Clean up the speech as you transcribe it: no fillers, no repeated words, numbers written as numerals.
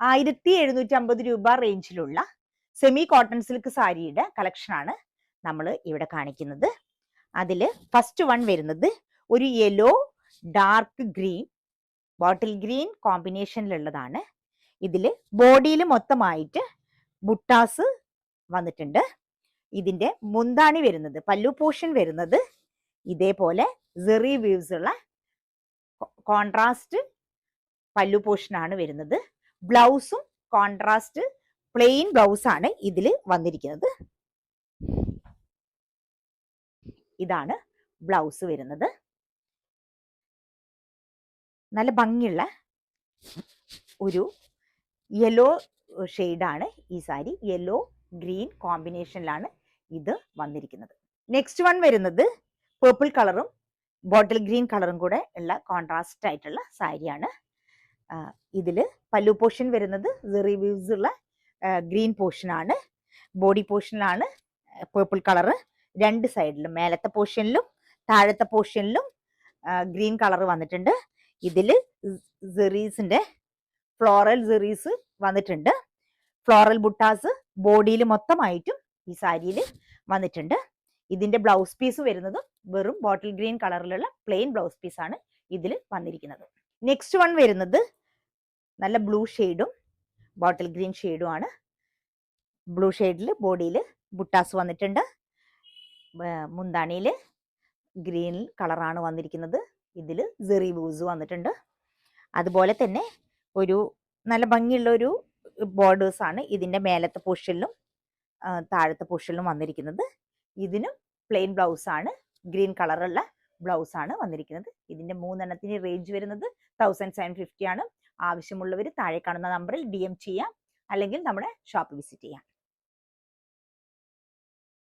1750 രൂപ റേഞ്ചിലുള്ള semi cotton silk സാരിയുടെ കളക്ഷനാണ് നമ്മൾ ഇവിടെ കാണിക്കുന്നത്. അതിൽ ഫസ്റ്റ് വൺ വരുന്നത് ഒരു yellow dark green bottle green കോമ്പിനേഷനിലുള്ളതാണ്. ഇതിൽ ബോഡിയിൽ മൊത്തമായിട്ട് ബുട്ടാസ് വന്നിട്ടുണ്ട്. ഇതിന്റെ മുന്താണി വരുന്നത്, പല്ലു പോർഷൻ വരുന്നത് ഇതേപോലെ സെറി വീവ്സ് ഉള്ള കോൺട്രാസ്റ്റ് പല്ലു പോർഷൻ ആണ് വരുന്നത്. ബ്ലൗസും കോൺട്രാസ്റ്റ് പ്ലെയിൻ ബ്ലൗസ് ആണ് ഇതിൽ വന്നിരിക്കുന്നത്. ഇതാണ് ബ്ലൗസ് വരുന്നത്. നല്ല ഭംഗിയുള്ള ഒരു യെല്ലോ ഷെയ്ഡാണ് ഈ സാരി. യെല്ലോ ഗ്രീൻ കോമ്പിനേഷനിലാണ് ഇത് വന്നിരിക്കുന്നത്. നെക്സ്റ്റ് വൺ വരുന്നത് പേർപ്പിൾ കളറും ബോട്ടിൽ ഗ്രീൻ കളറും കൂടെ ഉള്ള കോൺട്രാസ്റ്റ് ആയിട്ടുള്ള സാരിയാണ്. ഇതിൽ പല്ലു പോർഷൻ വരുന്നത് സെറി വീവ്സ് ഉള്ള ഗ്രീൻ പോർഷൻ ആണ്. ബോഡി പോർഷനിലാണ് പേർപ്പിൾ കളറ്. രണ്ട് സൈഡിലും മേലത്തെ പോർഷനിലും താഴത്തെ പോർഷനിലും ഗ്രീൻ കളർ വന്നിട്ടുണ്ട്. ഇതിൽ സെറീസിന്റെ ഫ്ലോറൽ സെറീസ് വന്നിട്ടുണ്ട്. ഫ്ലോറൽ ബുട്ടാസ് ബോഡിയിൽ മൊത്തമായിട്ടും ഈ സാരിയിൽ വന്നിട്ടുണ്ട്. ഇതിന്റെ ബ്ലൗസ് പീസ് വരുന്നത് വെറും ബോട്ടിൽ ഗ്രീൻ കളറിലുള്ള പ്ലെയിൻ ബ്ലൗസ് പീസ് ആണ് ഇതിൽ വന്നിരിക്കുന്നത്. നെക്സ്റ്റ് വൺ വരുന്നത് നല്ല ബ്ലൂ ഷെയ്ഡും ബോട്ടിൽ ഗ്രീൻ ഷെയ്ഡും ആണ്. ബ്ലൂ ഷെയ്ഡിൽ ബോഡിയിൽ ബുട്ടാസ് വന്നിട്ടുണ്ട്. മുന്താണിയിൽ ഗ്രീൻ കളറാണ് വന്നിരിക്കുന്നത്. ഇതിൽ സെറി വീവ്സ് വന്നിട്ടുണ്ട്. അതുപോലെ തന്നെ ഒരു നല്ല ഭംഗിയുള്ള ഒരു ബോർഡേഴ്സ് ആണ് ഇതിന്റെ മേലത്തെ പോർഷനിലും താഴത്തെ പോർഷനിലും വന്നിരിക്കുന്നത്. ഇതിനും പ്ലെയിൻ ബ്ലൗസ് ആണ്, ഗ്രീൻ കളറുള്ള ബ്ലൗസ് ആണ് വന്നിരിക്കുന്നത്. ഇതിന്റെ മൂന്നെണ്ണത്തിന് റേഞ്ച് വരുന്നത് 1750 ആണ്. ആവശ്യമുള്ളവർ താഴെ കാണുന്ന നമ്പറിൽ DM ചെയ്യാം, അല്ലെങ്കിൽ നമ്മുടെ ഷോപ്പ് വിസിറ്റ് ചെയ്യാം.